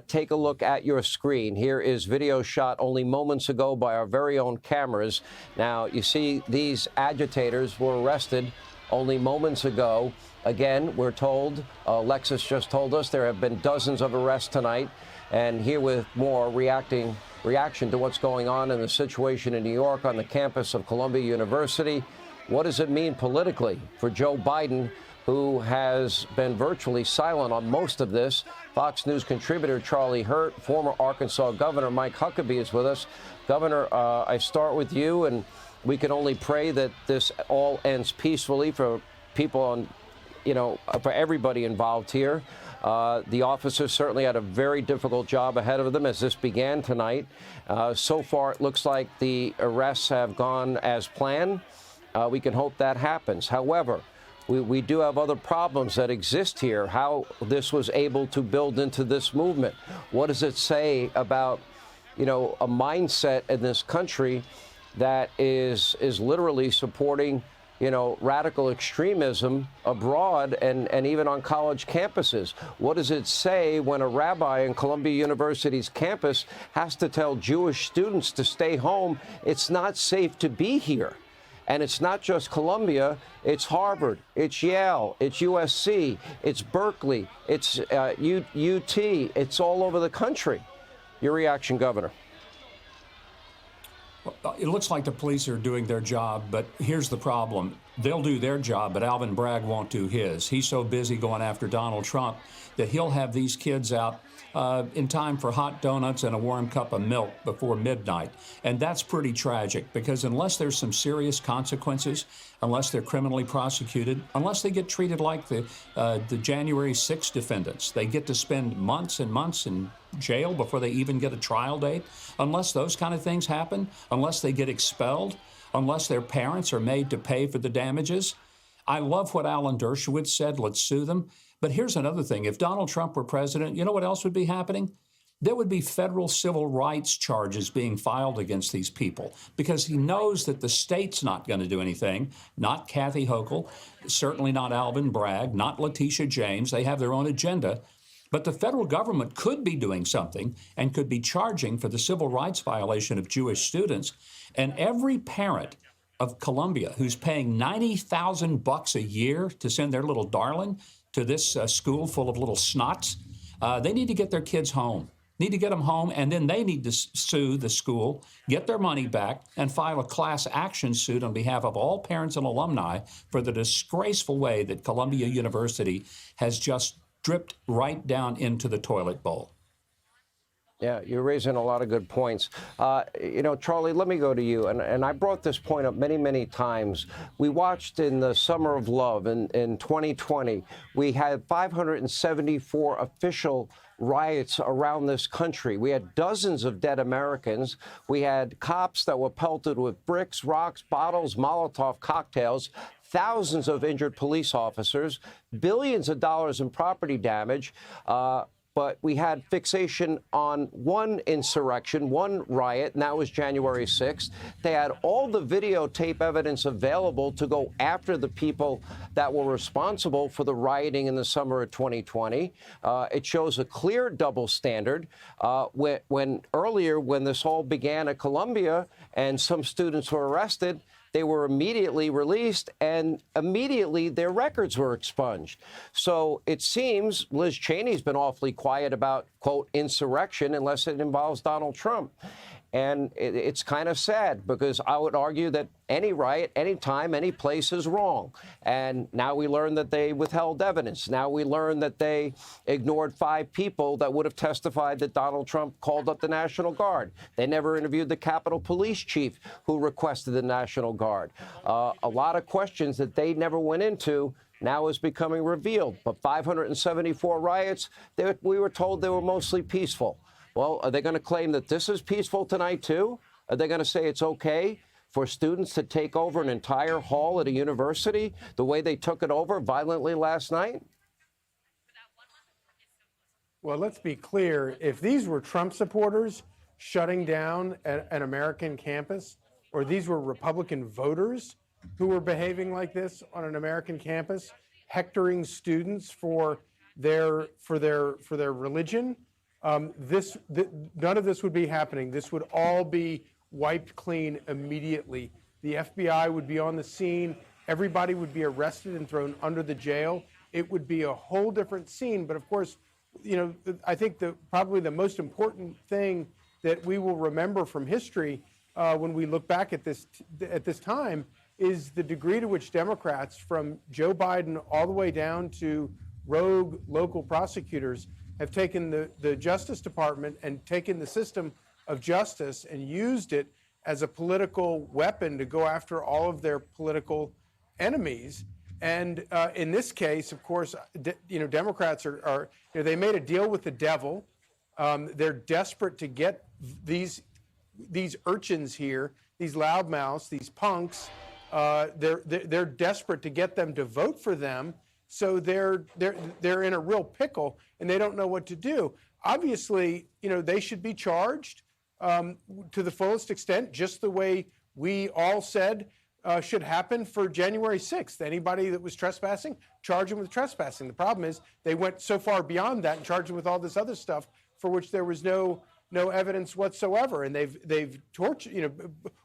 Take a look at your screen. Here is video shot only moments ago by our very own cameras. Now, you see these agitators were arrested only moments ago. Again, we're told, Lexus just told us, there have been dozens of arrests tonight. And here with more reaction to what's going on in the situation in New York on the campus of Columbia University. What does it mean politically for Joe Biden, who has been virtually silent on most of this? Fox News contributor Charlie Hurt, former Arkansas Governor Mike Huckabee is with us. Governor, I start with you, and we can only pray that this all ends peacefully for people on, for everybody involved here. The officers certainly had a very difficult job ahead of them as this began tonight. So far, it looks like the arrests have gone as planned. We can hope that happens. However, we do have other problems that exist here. How this was able to build into this movement. What does it say about, a mindset in this country that is literally supporting radical extremism abroad and even on college campuses? What does it say when a rabbi in Columbia University's campus has to tell Jewish students to stay home? It's not safe to be here. And it's not just Columbia, it's Harvard, it's Yale, it's USC, it's Berkeley, it's UT, it's all over the country. Your reaction, Governor? It looks like the police are doing their job, but here's the problem. They'll do their job, but Alvin Bragg won't do his. He's so busy going after Donald Trump that he'll have these kids out in time for hot donuts and a warm cup of milk before midnight. And that's pretty tragic, because unless there's some serious consequences, unless they're criminally prosecuted, unless they get treated like the January 6th defendants, they get to spend months and months in jail before they even get a trial date, unless those kind of things happen, unless they get expelled, unless their parents are made to pay for the damages. I love what Alan Dershowitz said, let's sue them. But here's another thing. If Donald Trump were president, you know what else would be happening? There would be federal civil rights charges being filed against these people, because he knows that the state's not going to do anything, not Kathy Hochul, certainly not Alvin Bragg, not Letitia James. They have their own agenda. But the federal government could be doing something and could be charging for the civil rights violation of Jewish students. And every parent of Columbia who's paying $90,000 a year to send their little darling to this school full of little snots, they need to get their kids home. Need to get them home, and then they need to sue the school, get their money back, and file a class action suit on behalf of all parents and alumni for the disgraceful way that Columbia University has just dripped right down into the toilet bowl. Yeah, you're raising a lot of good points. Charlie, let me go to you. And I brought this point up many, many times. We watched in the Summer of Love in 2020, we had 574 official riots around this country. We had dozens of dead Americans. We had cops that were pelted with bricks, rocks, bottles, Molotov cocktails, thousands of injured police officers, billions of dollars in property damage. But we had fixation on one insurrection, one riot, and that was January 6th. They had all the videotape evidence available to go after the people that were responsible for the rioting in the summer of 2020. It shows a clear double standard. When this all began at Columbia and some students were arrested, they were immediately released, and immediately their records were expunged. So it seems Liz Cheney's been awfully quiet about, quote, insurrection, unless it involves Donald Trump. And it's kind of sad, because I would argue that any riot, any time, any place is wrong. And now we learn that they withheld evidence. Now we learn that they ignored 5 people that would have testified that Donald Trump called up the National Guard. They never interviewed the Capitol Police Chief who requested the National Guard. A lot of questions that they never went into now is becoming revealed. But 574 riots, we were told they were mostly peaceful. Well, are they going to claim that this is peaceful tonight, too? Are they going to say it's okay for students to take over an entire hall at a university the way they took it over violently last night? Well, let's be clear. If these were Trump supporters shutting down an American campus, or these were Republican voters who were behaving like this on an American campus, hectoring students for their religion, none of this would be happening. This would all be wiped clean immediately. The FBI would be on the scene. Everybody would be arrested and thrown under the jail. It would be a whole different scene. But of course, I think probably the most important thing that we will remember from history when we look back at this time is the degree to which Democrats, from Joe Biden all the way down to rogue local prosecutors, have taken the Justice Department and taken the system of justice and used it as a political weapon to go after all of their political enemies. And in this case, of course, Democrats are they made a deal with the devil. They're desperate to get these urchins here, these loudmouths, these punks. They're desperate to get them to vote for them. So they're in a real pickle, and they don't know what to do. Obviously, they should be charged to the fullest extent, just the way we all said should happen for January 6th. Anybody that was trespassing, charge them with trespassing. The problem is they went so far beyond that and charged them with all this other stuff for which there was no evidence whatsoever. And they've tortured.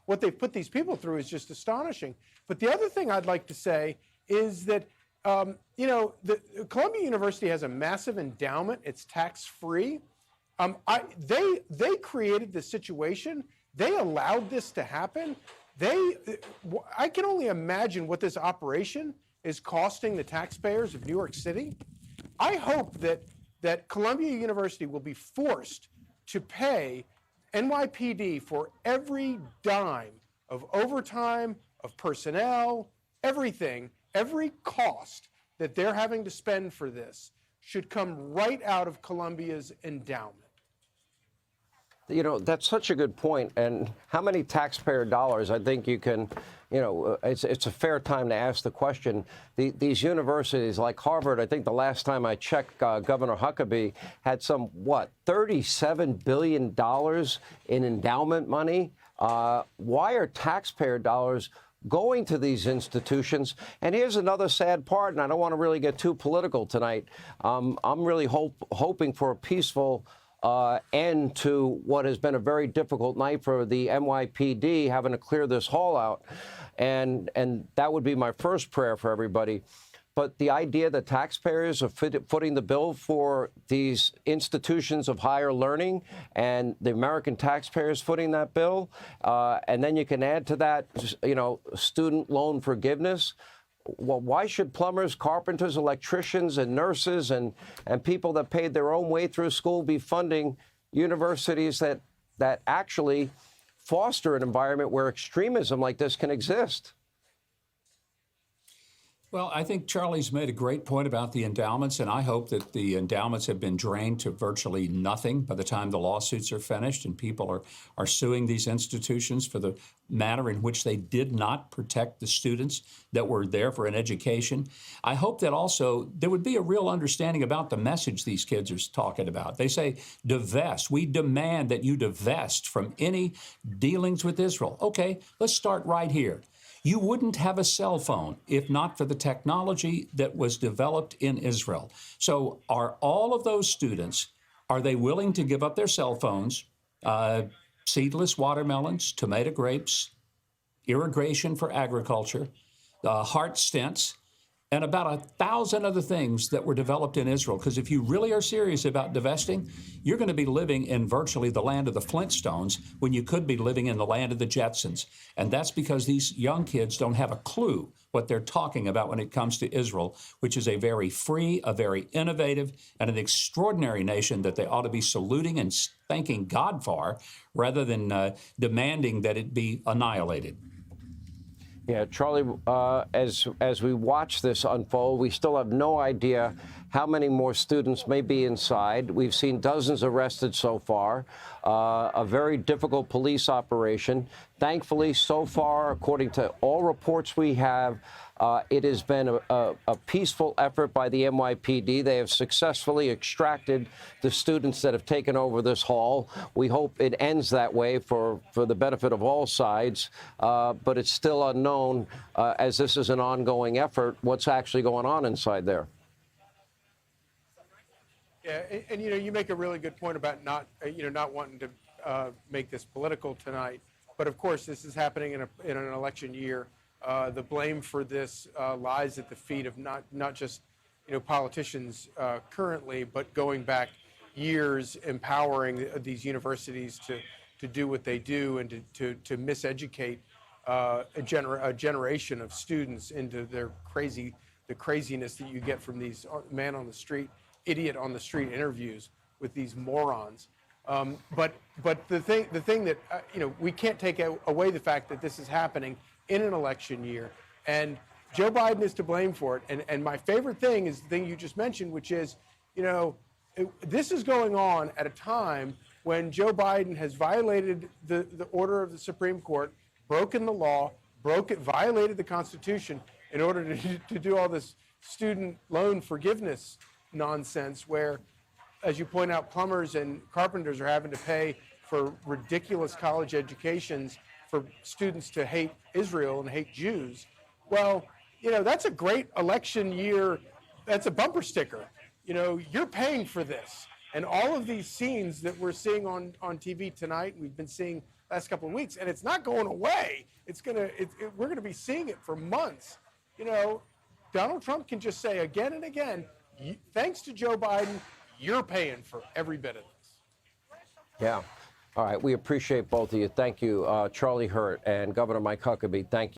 What they've put these people through is just astonishing. But the other thing I'd like to say is that the Columbia University has a massive endowment. It's tax-free. They created the situation. They allowed this to happen. I can only imagine what this operation is costing the taxpayers of New York City. I hope that Columbia University will be forced to pay NYPD for every dime of overtime, of personnel, everything, every cost that they're having to spend for this should come right out of Columbia's endowment. That's such a good point. And how many taxpayer dollars? I think you can, it's a fair time to ask the question. These universities like Harvard, I think the last time I checked, Governor Huckabee had $37 billion in endowment money. Why are taxpayer dollars going to these institutions? And here's another sad part, and I don't want to really get too political tonight. I'm really hoping for a peaceful end to what has been a very difficult night for the NYPD, having to clear this hall out. And that would be my first prayer for everybody. But the idea that taxpayers are footing the bill for these institutions of higher learning and the American taxpayers footing that bill, and then you can add to that, student loan forgiveness. Well, why should plumbers, carpenters, electricians, and nurses and people that paid their own way through school be funding universities that actually foster an environment where extremism like this can exist? Well, I think Charlie's made a great point about the endowments, and I hope that the endowments have been drained to virtually nothing by the time the lawsuits are finished and people are suing these institutions for the manner in which they did not protect the students that were there for an education. I hope that also there would be a real understanding about the message these kids are talking about. They say, divest. We demand that you divest from any dealings with Israel. Okay, let's start right here. You wouldn't have a cell phone if not for the technology that was developed in Israel. So are all of those students, are they willing to give up their cell phones, seedless watermelons, tomato grapes, irrigation for agriculture, heart stents, and about 1,000 other things that were developed in Israel? Because if you really are serious about divesting, you're going to be living in virtually the land of the Flintstones when you could be living in the land of the Jetsons. And that's because these young kids don't have a clue what they're talking about when it comes to Israel, which is a very free, a very innovative, and an extraordinary nation that they ought to be saluting and thanking God for, rather than demanding that it be annihilated. Yeah, Charlie, as we watch this unfold, we still have no idea how many more students may be inside. We've seen dozens arrested so far, a very difficult police operation. Thankfully, so far, according to all reports we have, it has been a peaceful effort by the NYPD. They have successfully extracted the students that have taken over this hall. We hope it ends that way for the benefit of all sides, but it's still unknown, as this is an ongoing effort, what's actually going on inside there. Yeah, and you make a really good point about not wanting to make this political tonight. But of course, this is happening in an election year. The blame for this lies at the feet of not just politicians currently, but going back years, empowering these universities to do what they do and to miseducate a generation of students into the craziness that you get from these idiot on the street interviews with these morons. But the thing that we can't take away the fact that this is happening in an election year, and Joe Biden is to blame for it. And my favorite thing is the thing you just mentioned, which is, this is going on at a time when Joe Biden has violated the order of the Supreme Court, broken the law, violated the Constitution in order to do all this student loan forgiveness nonsense where, as you point out, plumbers and carpenters are having to pay for ridiculous college educations for students to hate Israel and hate Jews. Well, that's a great election year. That's a bumper sticker. You're paying for this. And all of these scenes that we're seeing on TV tonight, we've been seeing last couple of weeks, and it's not going away. We're going to be seeing it for months. Donald Trump can just say again and again, thanks to Joe Biden, you're paying for every bit of this. Yeah. All right. We appreciate both of you. Thank you, Charlie Hurt and Governor Mike Huckabee. Thank you.